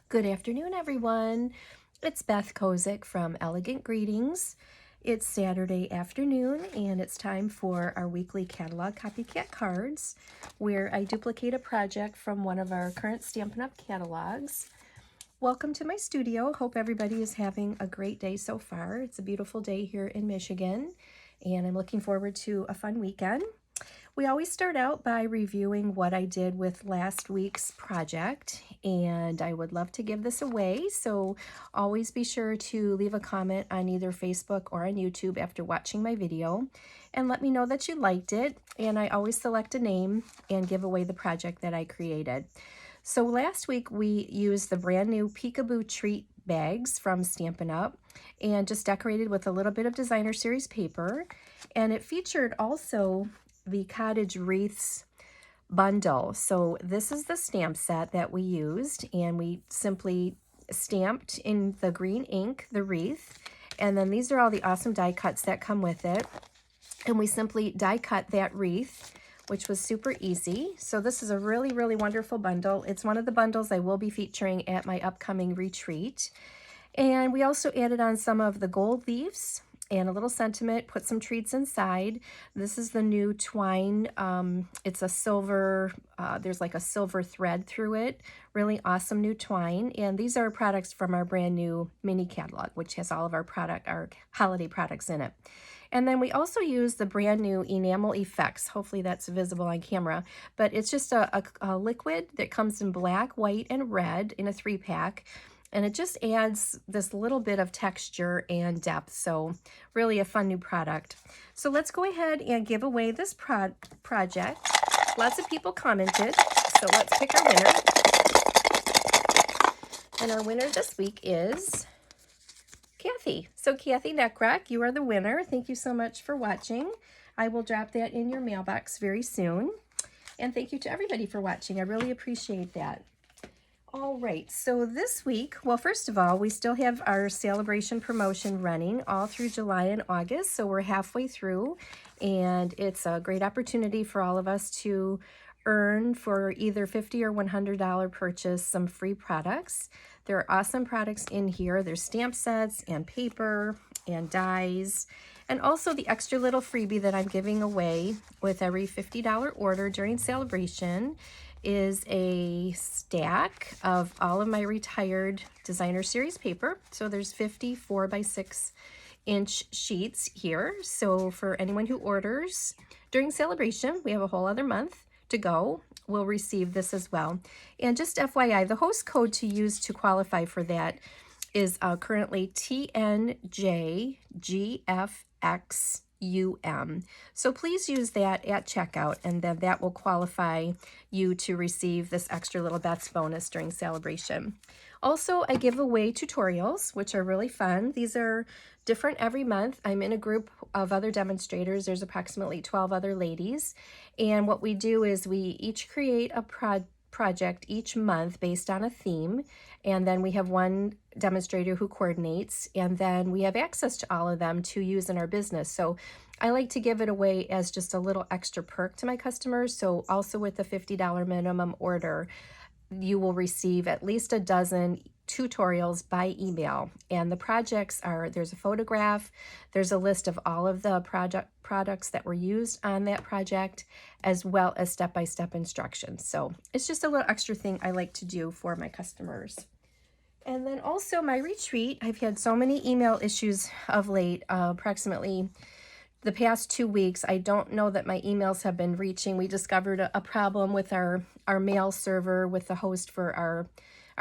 Good afternoon, everyone. It's Beth Kozik from Elegant Greetings. It's Saturday afternoon, and it's time for our weekly catalog Copycat cards, where I duplicate a project from one of our current Stampin' Up! Catalogs. Welcome to my studio. Hope everybody is having a great day so far. It's a beautiful day here in Michigan, and I'm looking forward to a fun weekend. We always start out by reviewing what I did with last week's project, and I would love to give this away, so always be sure to leave a comment on either Facebook or on YouTube after watching my video and let me know that you liked it, and I always select a name and give away the project that I created. So last week we used the brand new Peekaboo Treat bags from Stampin' Up! And just decorated with a little bit of designer series paper, and it featured also the Cottage Wreaths bundle. So this is the stamp set that we used, and we simply stamped in the green ink the wreath, and then these are all the awesome die cuts that come with it, and we simply die cut that wreath, which was super easy. So this is a really wonderful bundle. It's one of the bundles I will be featuring at my upcoming retreat. And we also added on some of the gold leaves and a little sentiment, put some treats inside. This is the new twine. It's a silver, there's like a silver thread through it. Really awesome new twine. And these are products from our brand new mini catalog, which has all of our holiday products in it. And then we also use the brand new enamel effects. Hopefully that's visible on camera, but it's just a liquid that comes in black, white, and red in a 3-pack. And it just adds this little bit of texture and depth. So really a fun new product. So let's go ahead and give away this project. Lots of people commented, so let's pick our winner. And our winner this week is Kathy. So Kathy Neckrock, you are the winner. Thank you so much for watching. I will drop that in your mailbox very soon. And thank you to everybody for watching. I really appreciate that. All right, so this week, well, first of all, we still have our Sale-A-Bration promotion running all through July and August, so we're halfway through, and it's a great opportunity for all of us to earn for either $50 or $100 purchase some free products. There are awesome products in here. There's stamp sets and paper and dies, and also the extra little freebie that I'm giving away with every $50 order during Sale-A-Bration is a stack of all of my retired designer series paper. So there's 50 4x6-inch sheets here. So for anyone who orders during Sale-A-Bration, we have a whole other month to go, will receive this as well. And just FYI, the host code to use to qualify for that is currently TNJGFXUM. So please use that at checkout, and then that will qualify you to receive this extra little Beth's bonus during Sale-A-Bration. Also, I give away tutorials, which are really fun. These are different every month. I'm in a group of other demonstrators. There's approximately 12 other ladies. And what we do is we each create a project each month based on a theme, and then we have one demonstrator who coordinates, and then we have access to all of them to use in our business. So I like to give it away as just a little extra perk to my customers. So also with the $50 minimum order, you will receive at least a dozen tutorials by email, and the projects are, there's a photograph, there's a list of all of the products that were used on that project, as well as step-by-step instructions. So it's just a little extra thing I like to do for my customers. And then also my retreat, I've had so many email issues of late, approximately the past 2 weeks. I don't know that my emails have been reaching. We discovered a problem with our mail server with the host for our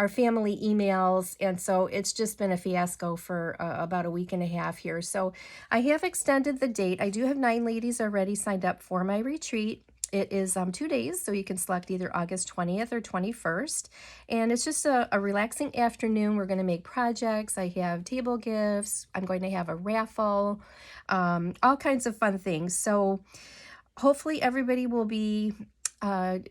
family emails, and so it's just been a fiasco for about a week and a half here. So I have extended the date. I do have 9 ladies already signed up for my retreat. It is 2 days, so you can select either August 20th or 21st. And it's just a relaxing afternoon. We're going to make projects. I have table gifts. I'm going to have a raffle, all kinds of fun things. So hopefully everybody will be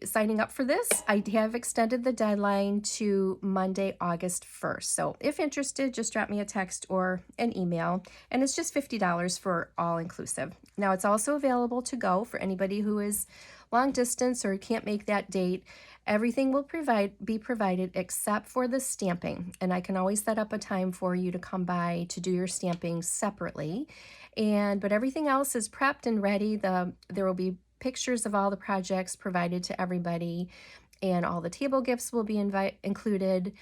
signing up for this. I have extended the deadline to Monday, August 1st. So if interested, just drop me a text or an email, and it's just $50 for all inclusive. Now it's also available to go for anybody who is long distance or can't make that date. Everything will be provided except for the stamping, and I can always set up a time for you to come by to do your stamping separately. But everything else is prepped and ready. There will be pictures of all the projects provided to everybody, and all the table gifts will be included.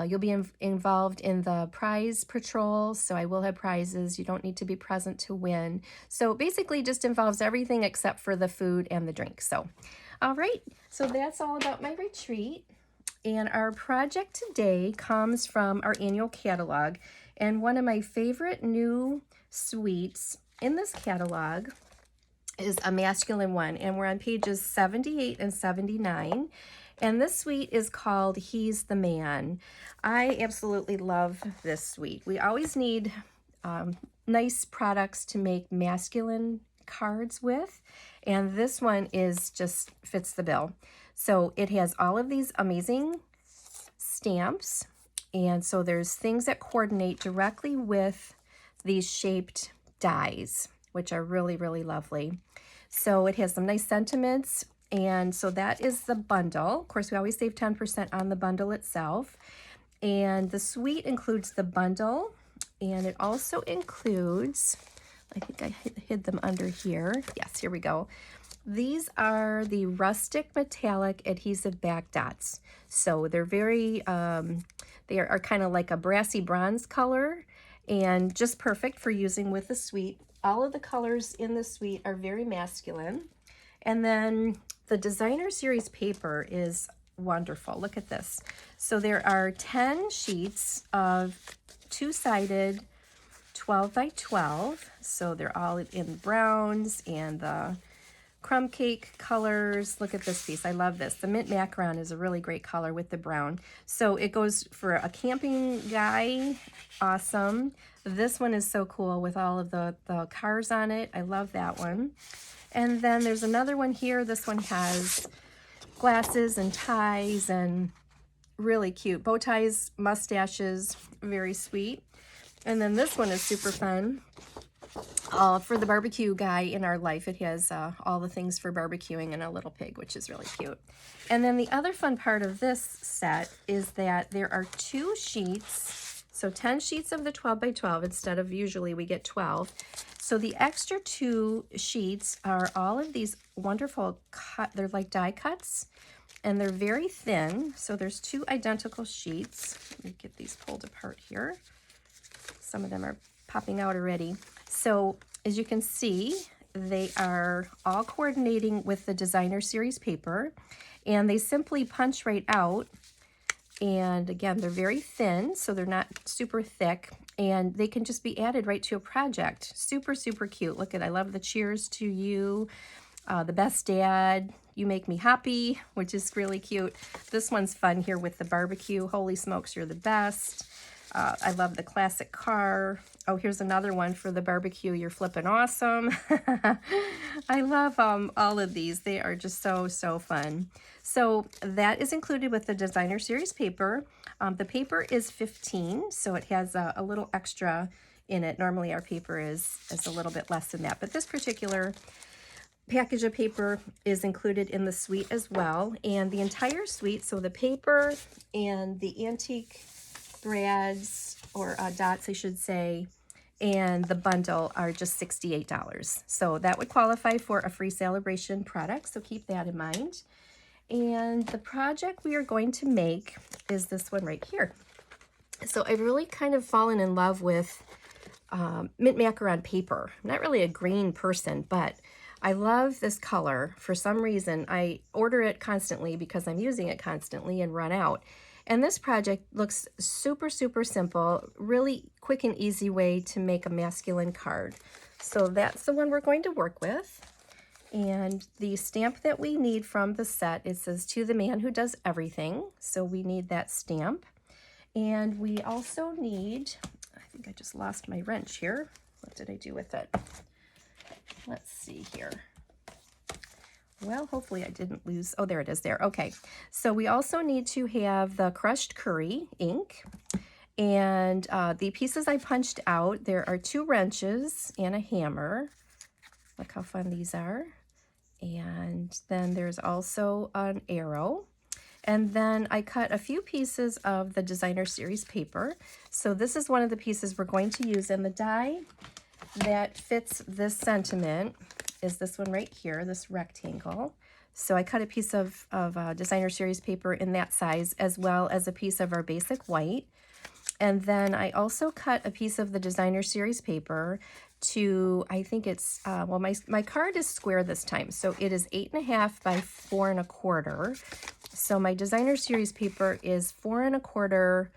You'll be involved in the prize patrol, so I will have prizes. You don't need to be present to win. So basically just involves everything except for the food and the drink. So, all right, so that's all about my retreat. And our project today comes from our annual catalog. And one of my favorite new suites in this catalog is a masculine one, and we're on pages 78 and 79. And this suite is called He's the Man. I absolutely love this suite. We always need nice products to make masculine cards with, and this one is just fits the bill. So it has all of these amazing stamps, and so there's things that coordinate directly with these shaped dies, which are really, really lovely. So it has some nice sentiments, and so that is the bundle. Of course, we always save 10% on the bundle itself. And the suite includes the bundle, and it also includes, I think I hid them under here. Yes, here we go. These are the rustic metallic adhesive back dots. So they're very, they are kind of like a brassy bronze color, and just perfect for using with the suite. All of the colors in the suite are very masculine. And then the designer series paper is wonderful. Look at this. So there are 10 sheets of two-sided 12 by 12. So they're all in browns and the crumb cake colors. Look at this piece. I love this. The mint macaron is a really great color with the brown. So it goes for a camping guy. Awesome. This one is so cool with all of the cars on it. I love that one. And then there's another one here. This one has glasses and ties and really cute. Bow ties, mustaches, very sweet. And then this one is super fun. For the barbecue guy in our life. It has all the things for barbecuing and a little pig, which is really cute. And then the other fun part of this set is that there are 2 sheets, so 10 sheets of the 12 by 12 instead of usually we get 12. So the extra 2 sheets are all of these wonderful they're like die cuts, and they're very thin. So there's 2 identical sheets. Let me get these pulled apart here. Some of them are popping out already. So as you can see, they are all coordinating with the designer series paper, and they simply punch right out. And again, they're very thin, so they're not super thick, and they can just be added right to a project. Super, super cute. Look at, I love the cheers to you, the best dad, you make me happy, which is really cute. This one's fun here with the barbecue. Holy smokes, you're the best. I love the classic car. Oh, here's another one for the barbecue. You're flipping awesome. I love all of these. They are just so, so fun. So that is included with the designer series paper. The paper is 15, so it has a little extra in it. Normally our paper is a little bit less than that, but this particular package of paper is included in the suite as well. And the entire suite, so the paper and the antique brads, or dots I should say, and the bundle are just $68. So that would qualify for a free Sale-A-Bration product, so keep that in mind. And the project we are going to make is this one right here. So I've really kind of fallen in love with mint macaron paper. I'm not really a green person, but I love this color. For some reason, I order it constantly because I'm using it constantly and run out. And this project looks super, super simple, really quick and easy way to make a masculine card. So that's the one we're going to work with. And the stamp that we need from the set, it says, "To the man who does everything." So we need that stamp. And we also need, I think I just lost my wrench here. What did I do with it? Let's see here. Well, hopefully I didn't lose. Oh, there it is there. Okay. So we also need to have the crushed curry ink. And the pieces I punched out, there are 2 wrenches and a hammer. Look how fun these are. And then there's also an arrow. And then I cut a few pieces of the designer series paper. So this is one of the pieces we're going to use, and the die that fits this sentiment is this one right here, this rectangle. So I cut a piece of designer series paper in that size, as well as a piece of our basic white. And then I also cut a piece of the designer series paper to, I think it's, well, my card is square this time. So it is 8.5 by 4 1/4. So my designer series paper is 4 1/4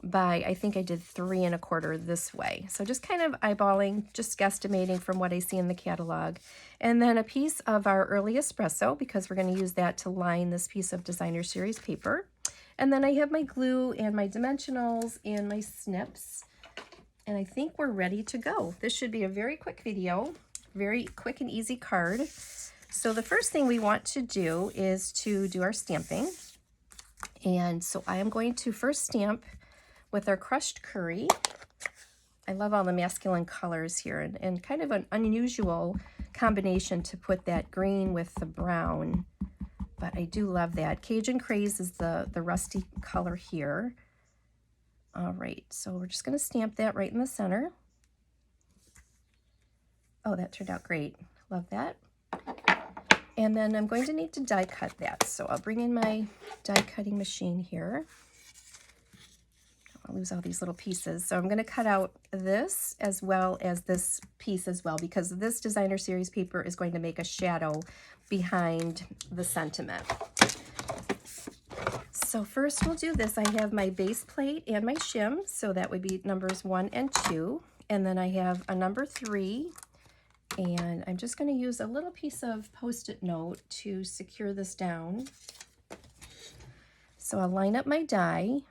by, I think I did 3 1/4 this way. So just kind of eyeballing, just guesstimating from what I see in the catalog. And then a piece of our early espresso, because we're going to use that to line this piece of designer series paper. And then I have my glue and my dimensionals and my snips. And I think we're ready to go. This should be a very quick video, very quick and easy card. So the first thing we want to do is to do our stamping. And so I am going to first stamp with our crushed curry. I love all the masculine colors here, and kind of an unusual combination to put that green with the brown, but I do love that. Cajun Craze is the rusty color here. All right, so we're just going to stamp that right in the center. Oh, that turned out great. Love that. And then I'm going to need to die cut that. So I'll bring in my die cutting machine here. I'll lose all these little pieces. So I'm going to cut out this as well as this piece as well, because this designer series paper is going to make a shadow behind the sentiment. So first we'll do this. I have my base plate and my shim. So that would be numbers 1 and 2. And then I have a number 3. And I'm just going to use a little piece of Post-it note to secure this down. So I'll line up my die.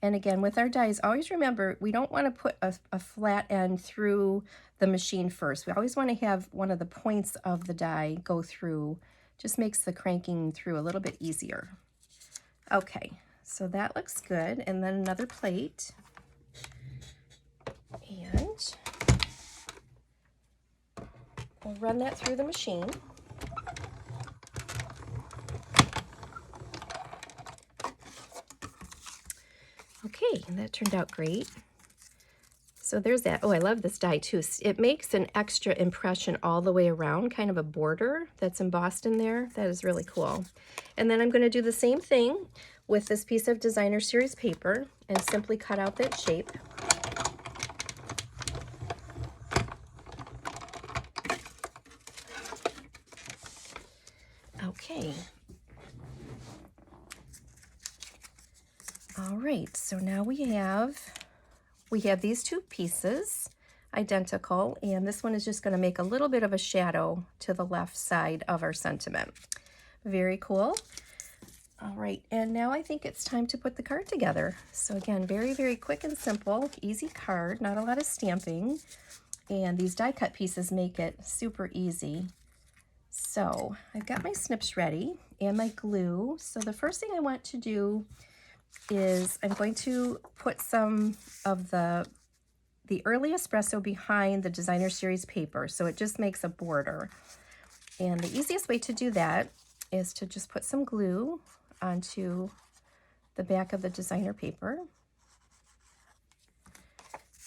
And again, with our dies, always remember, we don't want to put a flat end through the machine first. We always want to have one of the points of the die go through. Just makes the cranking through a little bit easier. Okay, so that looks good. And then another plate. And we'll run that through the machine. Okay, and that turned out great. So there's that. Oh, I love this die too. It makes an extra impression all the way around, kind of a border that's embossed in there. That is really cool. And then I'm going to do the same thing with this piece of designer series paper and simply cut out that shape. Okay. All right, so now we have these two pieces, identical, and this one is just going to make a little bit of a shadow to the left side of our sentiment. Very cool. All right, and now I think it's time to put the card together. So again, very, very quick and simple, easy card, not a lot of stamping, and these die cut pieces make it super easy. So I've got my snips ready and my glue. So the first thing I want to do is I'm going to put some of the early espresso behind the designer series paper, so it just makes a border. And the easiest way to do that is to just put some glue onto the back of the designer paper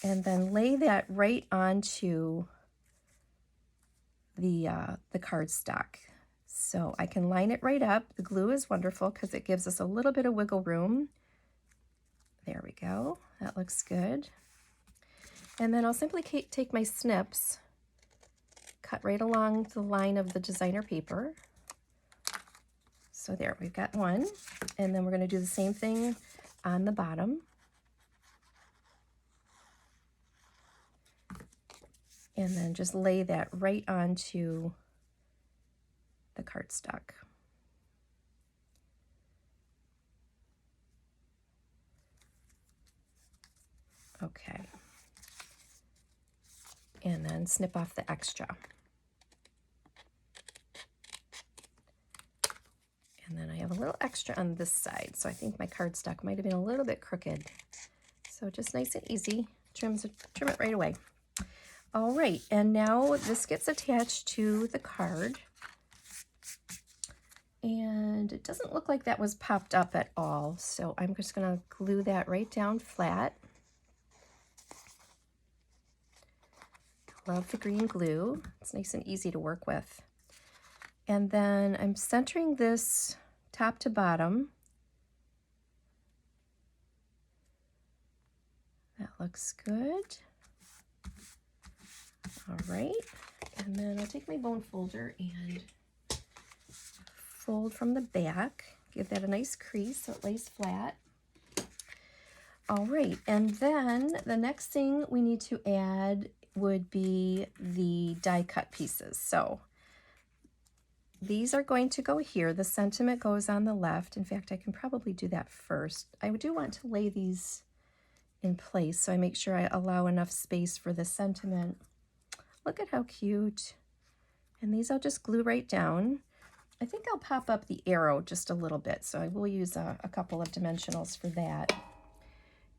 and then lay that right onto the cardstock. So I can line it right up. The glue is wonderful because it gives us a little bit of wiggle room. There we go. That looks good. And then I'll simply take my snips, cut right along the line of the designer paper. So there, we've got one. And then we're going to do the same thing on the bottom. And then just lay that right onto the cardstock. Okay. And then snip off the extra. And then I have a little extra on this side, so I think my cardstock might have been a little bit crooked. So just nice and easy, trim it right away. All right, and now this gets attached to the card. And it doesn't look like that was popped up at all, so I'm just going to glue that right down flat. Love the green glue. It's nice and easy to work with. And then I'm centering this top to bottom. That looks good. All right, and then I'll take my bone folder and fold from the back. Give that a nice crease so it lays flat. All right, and then the next thing we need to add would be the die cut pieces. So these are going to go here. The sentiment goes on the left. In fact, I can probably do that first. I do want to lay these in place, so I make sure I allow enough space for the sentiment. Look at how cute. And these I'll just glue right down. I think I'll pop up the arrow just a little bit, so I will use a couple of dimensionals for that.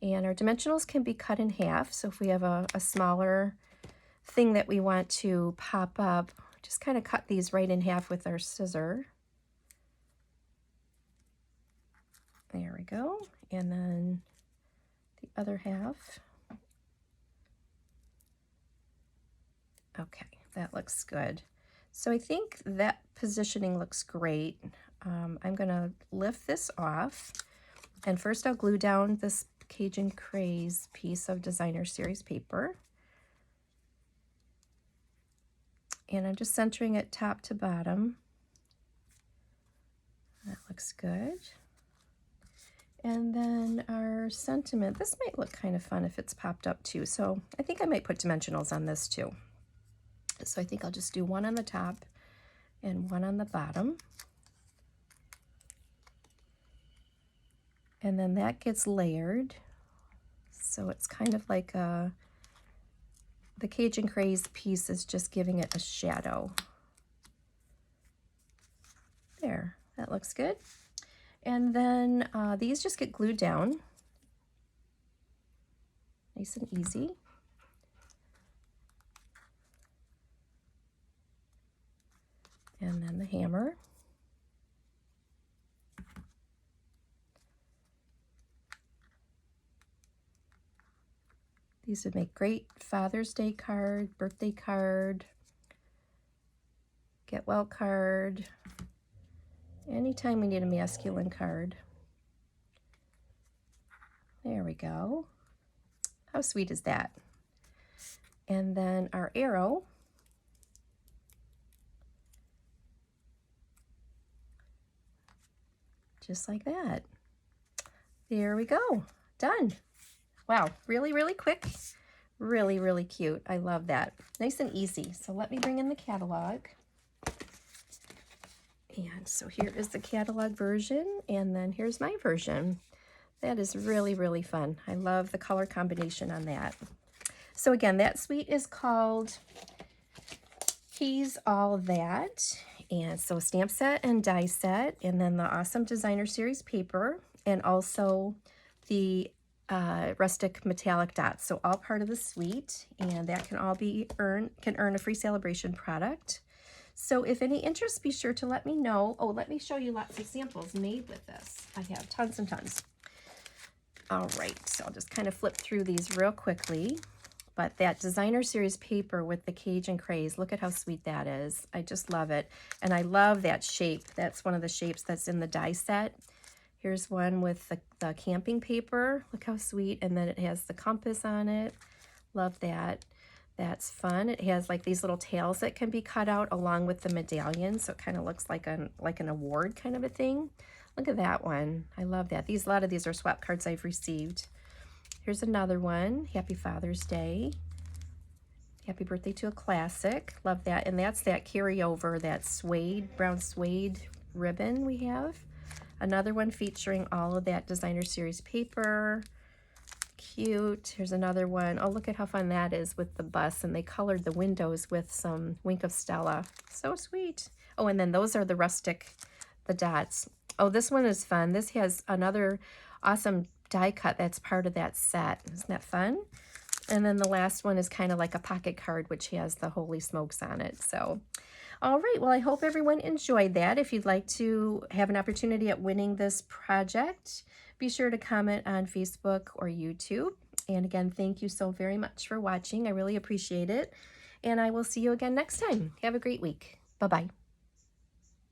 And our dimensionals can be cut in half, so if we have a smaller thing that we want to pop up, just kind of cut these right in half with our scissor. There we go. And then the other half. Okay, that looks good. So I think that positioning looks great. I'm gonna lift this off, and first I'll glue down this Cajun Craze piece of designer series paper. And I'm just centering it top to bottom. That looks good. And then our sentiment, this might look kind of fun if it's popped up too. So I think I might put dimensionals on this too. So I think I'll just do one on the top and one on the bottom. And then that gets layered. So it's kind of like the Cajun Craze piece is just giving it a shadow. There, that looks good. And then these just get glued down. Nice and easy. And then the hammer. These would make great Father's Day card, birthday card, get well card, anytime we need a masculine card. There we go. How sweet is that? And then our arrow. Just like that. There we go. Done. Wow, really, really quick. Really, really cute. I love that. Nice and easy. So let me bring in the catalog. And so here is the catalog version, and then here's my version. That is really, really fun. I love the color combination on that. So again, that suite is called He's All That. And so stamp set and die set, and then the awesome designer series paper, and also the rustic metallic dots. So all part of the suite, and that can all be earn a free Sale-A-Bration product. So if any interest, be sure to let me know. Oh, let me show you lots of samples made with this. I have tons and tons. All right, so I'll just kind of flip through these real quickly. But that designer series paper with the Cajun Craze, look at how sweet that is. I just love it. And I love that shape. That's one of the shapes that's in the die set. Here's one with the camping paper. Look how sweet. And then it has the compass on it. Love that. That's fun. It has like these little tails that can be cut out along with the medallion. So it kind of looks like an award kind of a thing. Look at that one. I love that. A lot of these are swap cards I've received. Here's another one. Happy Father's Day. Happy birthday to a classic. Love that. And that's that carryover, that suede, brown suede ribbon we have. Another one featuring all of that designer series paper. Cute. Here's another one. Oh, look at how fun that is with the bus. And they colored the windows with some Wink of Stella. So sweet. Oh, and then those are the rustic, the dots. Oh, this one is fun. This has another awesome die cut that's part of that set. Isn't that fun? And then the last one is kind of like a pocket card, which has the Holy Smokes on it. So, All right, well, I hope everyone enjoyed that. If you'd like to have an opportunity at winning this project, be sure to comment on Facebook or YouTube. And again, thank you so very much for watching. I really appreciate it. And I will see you again next time. Have a great week. Bye-bye.